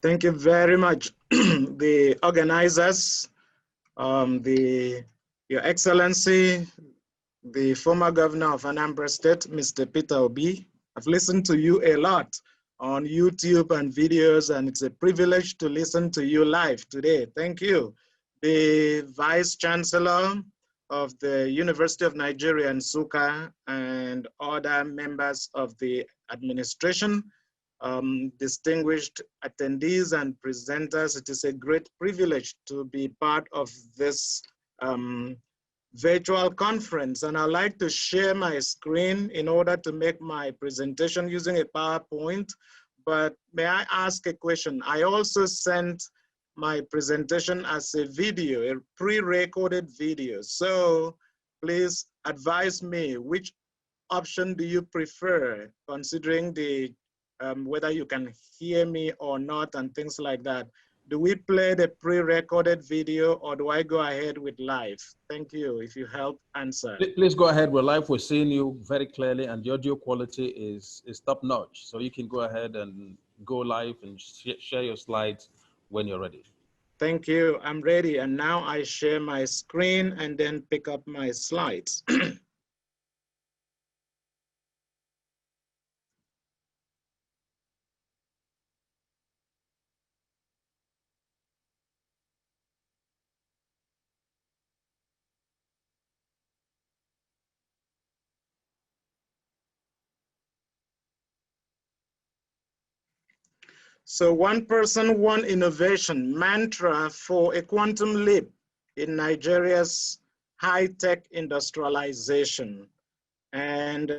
Thank you very much, the organizers, Your Excellency, the former governor of Anambra State, Mr. Peter Obi. I've listened to you a lot on YouTube and videos, and it's a privilege to listen to you live today. Thank you. The Vice Chancellor of the University of Nigeria, Nsukka, and other members of the administration, distinguished attendees and presenters, it is a great privilege to be part of this virtual conference. And I'd like to share my screen in order to make my presentation using a PowerPoint. But may I ask a question? I also sent my presentation as a video, a pre-recorded video. So please advise me, which option do you prefer, considering the whether you can hear me or not and things like that? Do we play the pre-recorded video or do I go ahead with live? Thank you, if you help answer. Please go ahead, we're live, we're seeing you very clearly and the audio quality is top notch. So you can go ahead and go live and share your slides when you're ready. Thank you, I'm ready. And now I share my screen and then pick up my slides. So one person, one innovation, mantra for a quantum leap in Nigeria's high-tech industrialization. And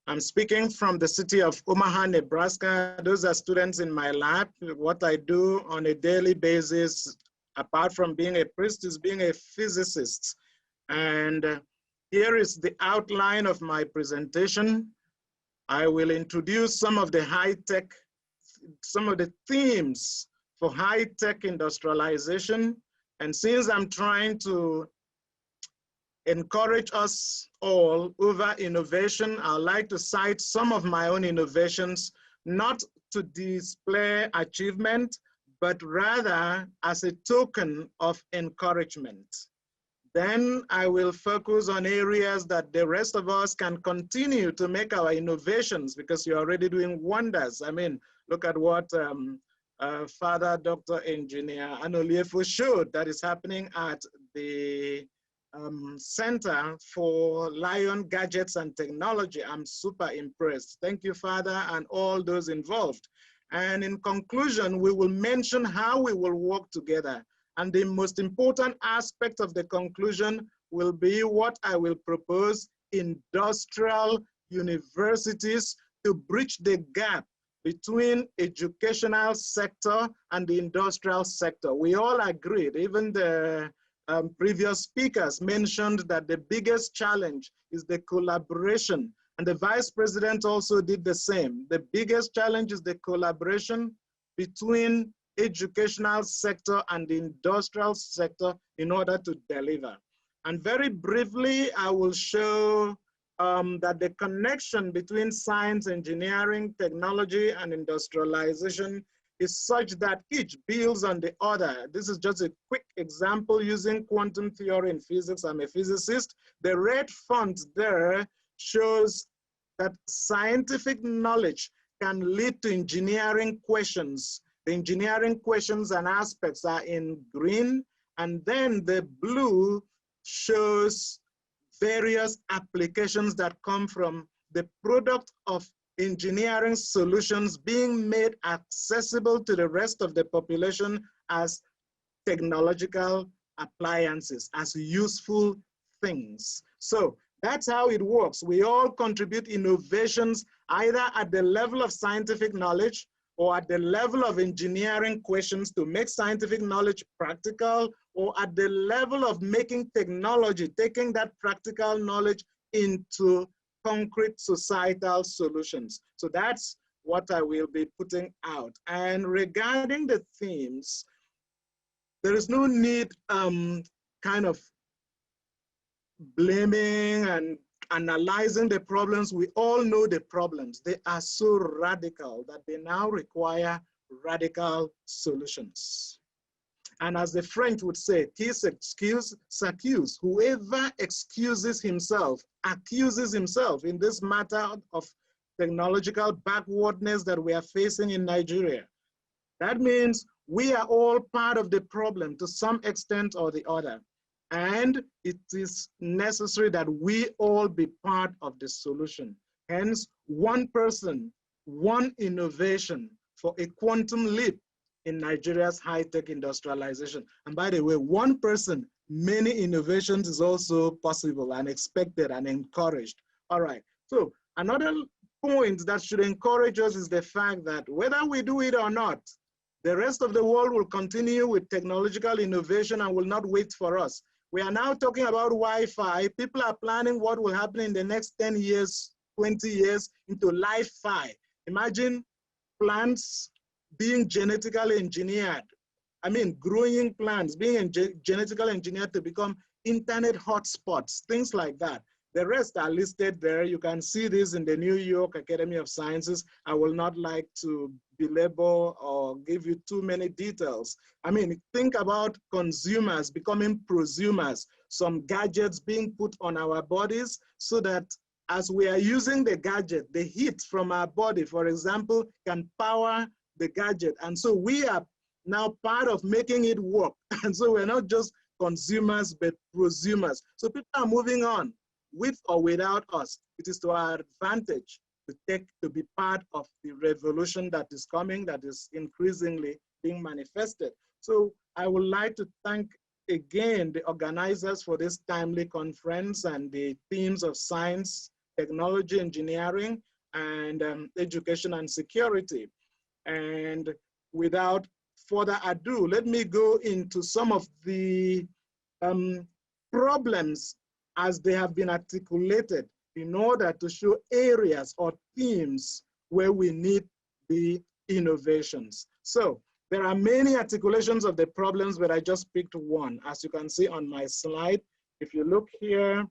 I'm speaking from the city of Omaha, Nebraska. Those are students in my lab. What I do on a daily basis, apart from being a priest, is being a physicist. And here is the outline of my presentation. I will introduce some of the high-tech, some of the themes for high-tech industrialization. And since I'm trying to encourage us all over innovation, I'd like to cite some of my own innovations, not to display achievement, but rather as a token of encouragement. Then I will focus on areas that the rest of us can continue to make our innovations, because you're already doing wonders. I mean, look at what Father Dr. Engineer Anoliefu showed that is happening at the Center for Lion Gadgets and Technology. I'm super impressed. Thank you, Father, and all those involved. And in conclusion, we will mention how we will work together. And the most important aspect of the conclusion will be what I will propose: industrial universities to bridge the gap between educational sector and the industrial sector. We all agreed, even the previous speakers mentioned that the biggest challenge is the collaboration, and the Vice President also did the same. The biggest challenge is the collaboration between educational sector and the industrial sector in order to deliver. And very briefly, I will show that the connection between science, engineering, technology, and industrialization is such that each builds on the other. This is just a quick example using quantum theory in physics. I'm a physicist. The red font there shows that scientific knowledge can lead to engineering questions. The engineering questions and aspects are in green, and then the blue shows various applications that come from the product of engineering solutions being made accessible to the rest of the population as technological appliances, as useful things. So that's how it works. We all contribute innovations either at the level of scientific knowledge or at the level of engineering questions to make scientific knowledge practical, or at the level of making technology, taking that practical knowledge into concrete societal solutions. So that's what I will be putting out. And regarding the themes, there is no need kind of blaming and analyzing the problems. We all know the problems. They are so radical that they now require radical solutions. And as the French would say, qui s'excuse s'accuse. Whoever excuses himself, accuses himself in this matter of technological backwardness that we are facing in Nigeria. That means we are all part of the problem to some extent or the other. And it is necessary that we all be part of the solution. Hence, one person, one innovation for a quantum leap in Nigeria's high-tech industrialization. And by the way, one person, many innovations is also possible and expected and encouraged. All right, so another point that should encourage us is the fact that whether we do it or not, the rest of the world will continue with technological innovation and will not wait for us. We are now talking about Wi-Fi. People are planning what will happen in the next 10 years, 20 years into Li-Fi. Imagine plants being genetically engineered. I mean, growing plants being genetically engineered to become internet hotspots, things like that. The rest are listed there. You can see this in the New York Academy of Sciences. I will not like to belabor or give you too many details. I mean, think about consumers becoming prosumers, some gadgets being put on our bodies so that as we are using the gadget, the heat from our body, for example, can power the gadget. And so we are now part of making it work. And so we're not just consumers, but prosumers. So people are moving on. With or without us, it is to our advantage to be part of the revolution that is coming, that is increasingly being manifested. So I would like to thank again the organizers for this timely conference and the themes of science, technology, engineering, and education and security. And without further ado, let me go into some of the problems as they have been articulated in order to show areas or themes where we need the innovations. So there are many articulations of the problems, but I just picked one. As you can see on my slide, if you look here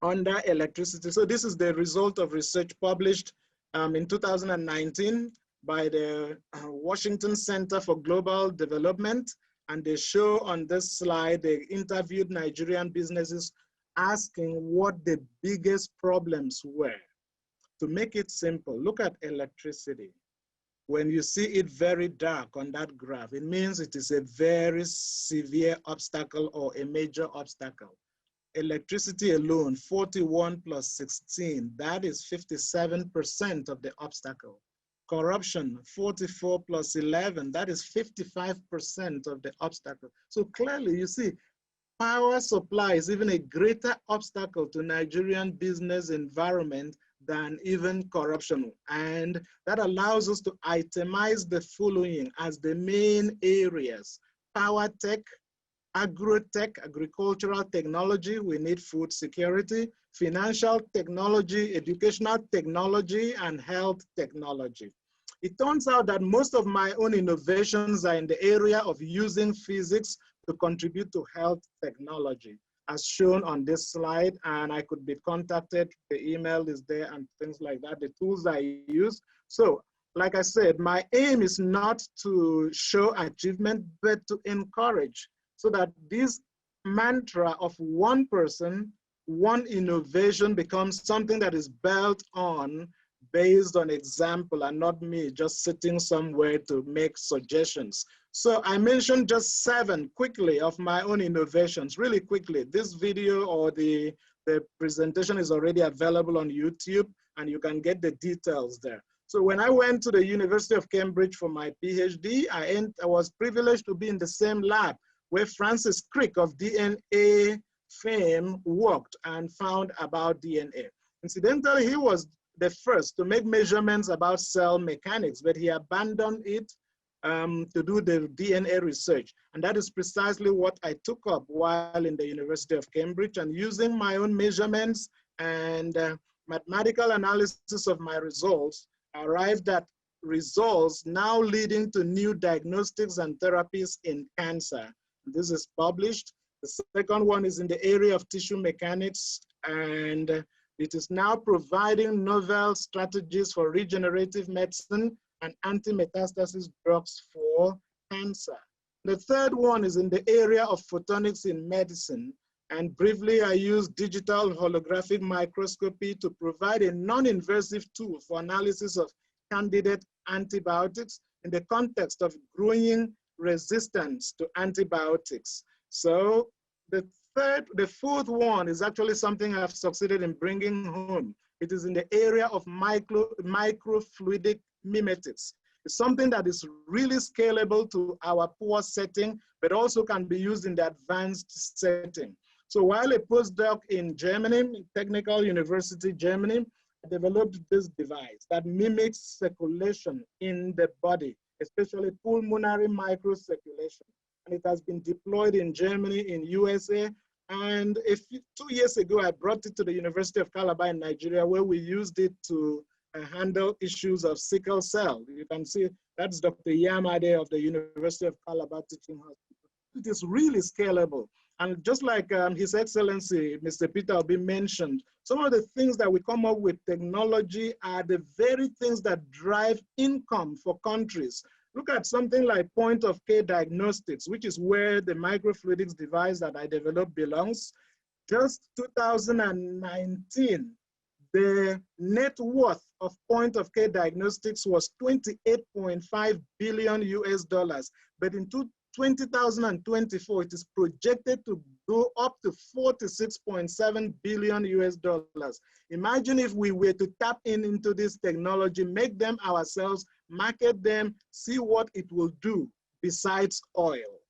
under electricity. So this is the result of research published in 2019 by the Washington Center for Global Development. And they show on this slide, they interviewed Nigerian businesses asking what the biggest problems were. To make it simple, look at electricity. When you see it very dark on that graph, it means it is a very severe obstacle or a major obstacle. Electricity alone, 41 plus 16, that is 57% of the obstacle. Corruption, 44 plus 11, that is 55% of the obstacle. So clearly you see, power supply is even a greater obstacle to Nigerian business environment than even corruption. And that allows us to itemize the following as the main areas: power tech, agro-tech, agricultural technology, we need food security, financial technology, educational technology, and health technology. It turns out that most of my own innovations are in the area of using physics to contribute to health technology, as shown on this slide, and I could be contacted, the email is there and things like that, the tools I use. So, like I said, my aim is not to show achievement, but to encourage, so that this mantra of one person, one innovation becomes something that is built on based on example and not me just sitting somewhere to make suggestions. So I mentioned just 7 quickly of my own innovations, really quickly. This video or the presentation is already available on YouTube and you can get the details there. So when I went to the University of Cambridge for my PhD, I was privileged to be in the same lab where Francis Crick of DNA fame worked and found about DNA. Incidentally, he was the first to make measurements about cell mechanics, but he abandoned it to do the DNA research. And that is precisely what I took up while in the University of Cambridge, and using my own measurements and mathematical analysis of my results, I arrived at results now leading to new diagnostics and therapies in cancer. This is published. The second one is in the area of tissue mechanics, and it is now providing novel strategies for regenerative medicine and anti-metastasis drugs for cancer. The third one is in the area of photonics in medicine. And briefly, I use digital holographic microscopy to provide a non-invasive tool for analysis of candidate antibiotics in the context of growing resistance to antibiotics. So the fourth one is actually something I've succeeded in bringing home. It is in the area of microfluidic mimetics. It's something that is really scalable to our poor setting, but also can be used in the advanced setting. So while a postdoc in Germany, Technical University, Germany, developed this device that mimics circulation in the body, especially pulmonary microcirculation. And it has been deployed in Germany, in USA. And 2 years ago, I brought it to the University of Calabar in Nigeria, where we used it to handle issues of sickle cell. You can see that's Dr. Yamade of the University of Calabar Teaching Hospital. It is really scalable. And just like His Excellency, Mr. Peter Obi mentioned, some of the things that we come up with technology are the very things that drive income for countries. Look at something like point-of-care diagnostics, which is where the microfluidics device that I developed belongs. Just 2019, the net worth of point-of-care diagnostics was 28.5 billion US dollars. But in 2024, it is projected to go up to 46.7 billion US dollars. Imagine if we were to tap into this technology, make them ourselves, market them, see what it will do besides oil.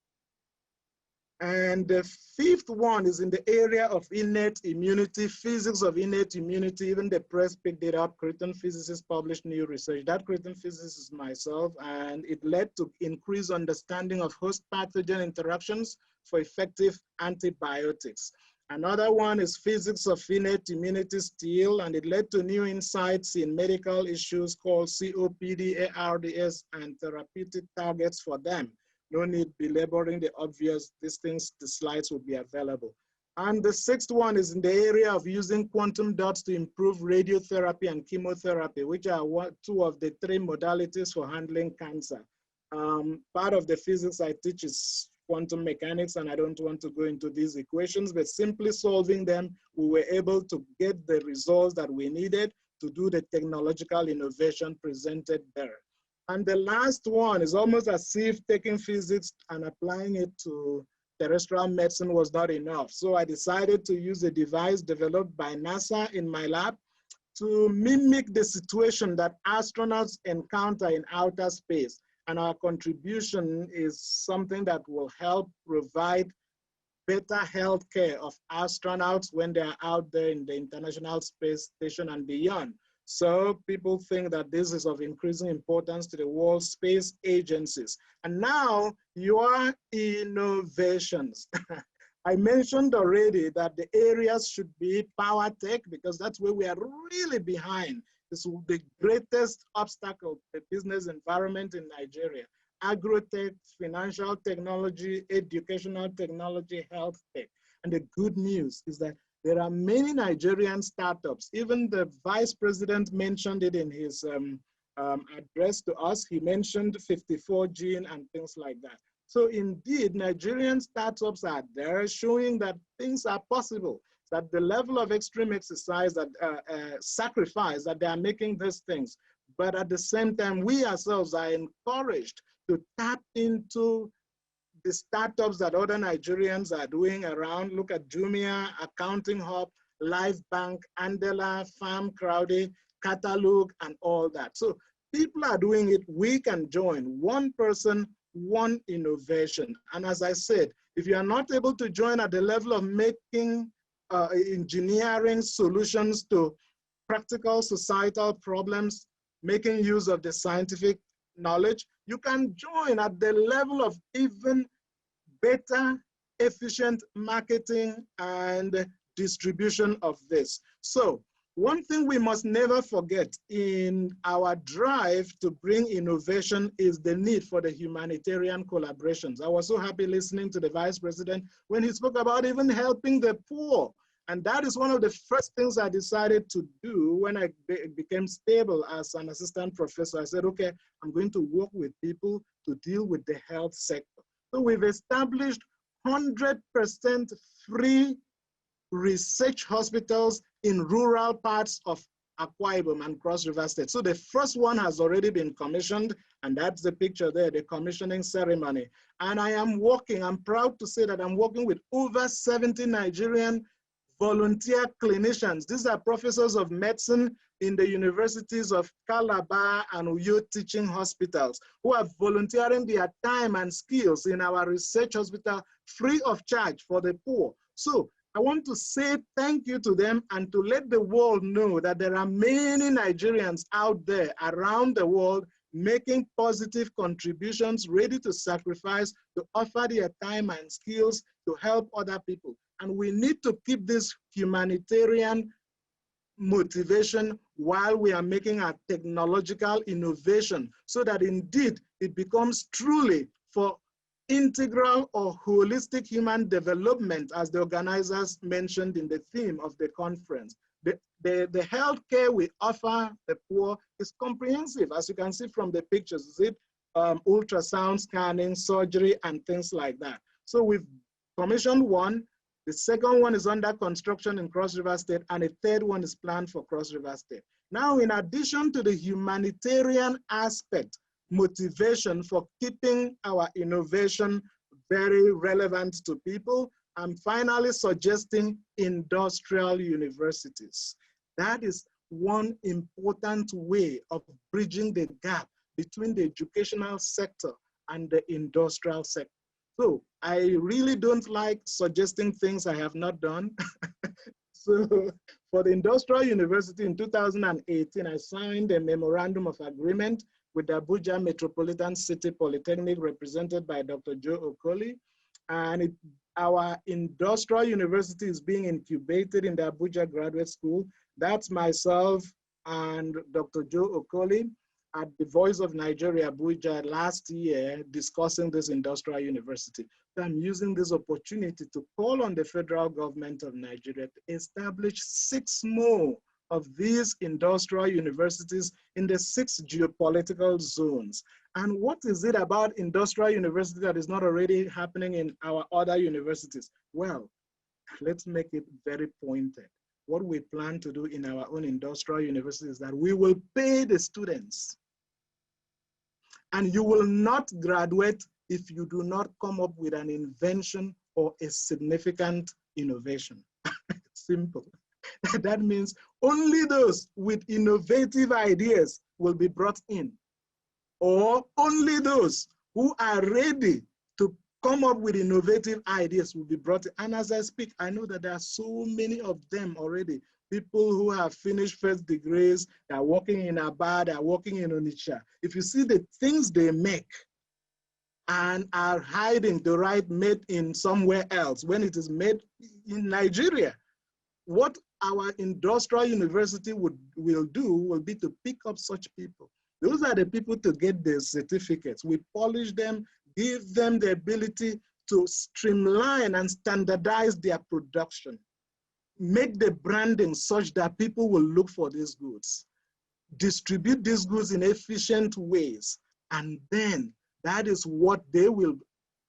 And the fifth one is in the area of innate immunity, physics of innate immunity. Even the press picked it up. Creighton physicists published new research. That Creighton physicist is myself, and it led to increased understanding of host pathogen interactions for effective antibiotics. Another one is physics of innate immunity still, and it led to new insights in medical issues called COPD, ARDS, and therapeutic targets for them. No need belaboring the obvious, these things, the slides will be available. And the sixth one is in the area of using quantum dots to improve radiotherapy and chemotherapy, which are two of the three modalities for handling cancer. Part of the physics I teach is quantum mechanics, and I don't want to go into these equations, but simply solving them, we were able to get the results that we needed to do the technological innovation presented there. And the last one is almost as if taking physics and applying it to terrestrial medicine was not enough. So I decided to use a device developed by NASA in my lab to mimic the situation that astronauts encounter in outer space. And our contribution is something that will help provide better health care of astronauts when they're out there in the International Space Station and beyond. So people think that this is of increasing importance to the world space agencies. And now your innovations. I mentioned already that the areas should be power tech, because that's where we are really behind. This is the greatest obstacle to the business environment in Nigeria. Agro-tech, financial technology, educational technology, health tech. And the good news is that there are many Nigerian startups. Even the vice president mentioned it in his address to us. He mentioned 54 Gene and things like that. So indeed, Nigerian startups are there showing that things are possible, that the level of extreme exercise, that sacrifice that they are making these things. But at the same time, we ourselves are encouraged to tap into the startups that other Nigerians are doing around. Look at Jumia, Accounting Hub, Live Bank, Andela, Farm Crowdy, Catalog, and all that. So people are doing it, we can join. One person, one innovation. And as I said, if you are not able to join at the level of making engineering solutions to practical societal problems, making use of the scientific knowledge, you can join at the level of even better, efficient marketing and distribution of this. So one thing we must never forget in our drive to bring innovation is the need for the humanitarian collaborations. I was so happy listening to the Vice President when he spoke about even helping the poor. And that is one of the first things I decided to do when I became stable as an assistant professor. I said, okay, I'm going to work with people to deal with the health sector. So we've established 100% free research hospitals in rural parts of Akwa Ibom and Cross River State. So the first one has already been commissioned, and that's the picture there, the commissioning ceremony. And I am working, I'm proud to say that I'm working with over 70 Nigerian volunteer clinicians. These are professors of medicine in the universities of Calabar and Uyo teaching hospitals who are volunteering their time and skills in our research hospital free of charge for the poor. So I want to say thank you to them and to let the world know that there are many Nigerians out there around the world making positive contributions, ready to sacrifice, to offer their time and skills to help other people. And we need to keep this humanitarian motivation while we are making a technological innovation so that indeed it becomes truly for integral or holistic human development, as the organizers mentioned in the theme of the conference. The healthcare we offer the poor is comprehensive, as you can see from the pictures. Is it ultrasound scanning, surgery, and things like that. So we've commissioned one. The second one is under construction in Cross River State, and a third one is planned for Cross River State. Now, in addition to the humanitarian aspect, motivation for keeping our innovation very relevant to people, I'm finally suggesting industrial universities. That is one important way of bridging the gap between the educational sector and the industrial sector. So I really don't like suggesting things I have not done. So for the industrial university in 2018, I signed a memorandum of agreement with the Abuja Metropolitan City Polytechnic, represented by Dr. Joe Okoli. And our industrial university is being incubated in the Abuja Graduate School. That's myself and Dr. Joe Okoli at the Voice of Nigeria, Abuja, last year, discussing this industrial university. So I'm using this opportunity to call on the federal government of Nigeria to establish 6 more of these industrial universities in the 6 geopolitical zones. And what is it about industrial university that is not already happening in our other universities? Well, let's make it very pointed. What we plan to do in our own industrial university is that we will pay the students. And you will not graduate if you do not come up with an invention or a significant innovation. Simple. That means only those with innovative ideas will be brought in, or only those who are ready to come up with innovative ideas will be brought in. And as I speak, I know that there are so many of them already. People who have finished first degrees, they are working in Aba, they are working in Onitsha. If you see the things they make and are hiding the right made in somewhere else when it is made in Nigeria, what our industrial university will do will be to pick up such people. Those are the people to get the certificates. We polish them, give them the ability to streamline and standardize their production. Make the branding such that people will look for these goods. Distribute these goods in efficient ways. And then that is what they will,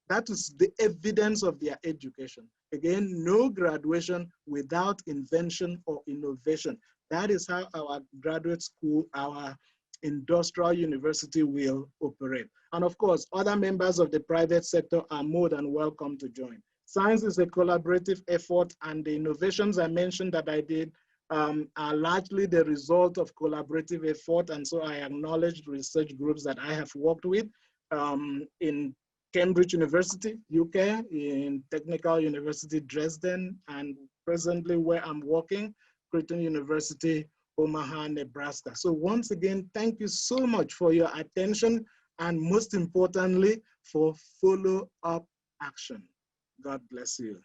that is the evidence of their education. Again, no graduation without invention or innovation. That is how our graduate school, our industrial university will operate. And of course, other members of the private sector are more than welcome to join. Science is a collaborative effort, and the innovations I mentioned that I did are largely the result of collaborative effort. And so I acknowledge research groups that I have worked with in Cambridge University, UK, in Technical University, Dresden, and presently where I'm working, Creighton University, Omaha, Nebraska. So once again, thank you so much for your attention, and most importantly, for follow-up action. God bless you.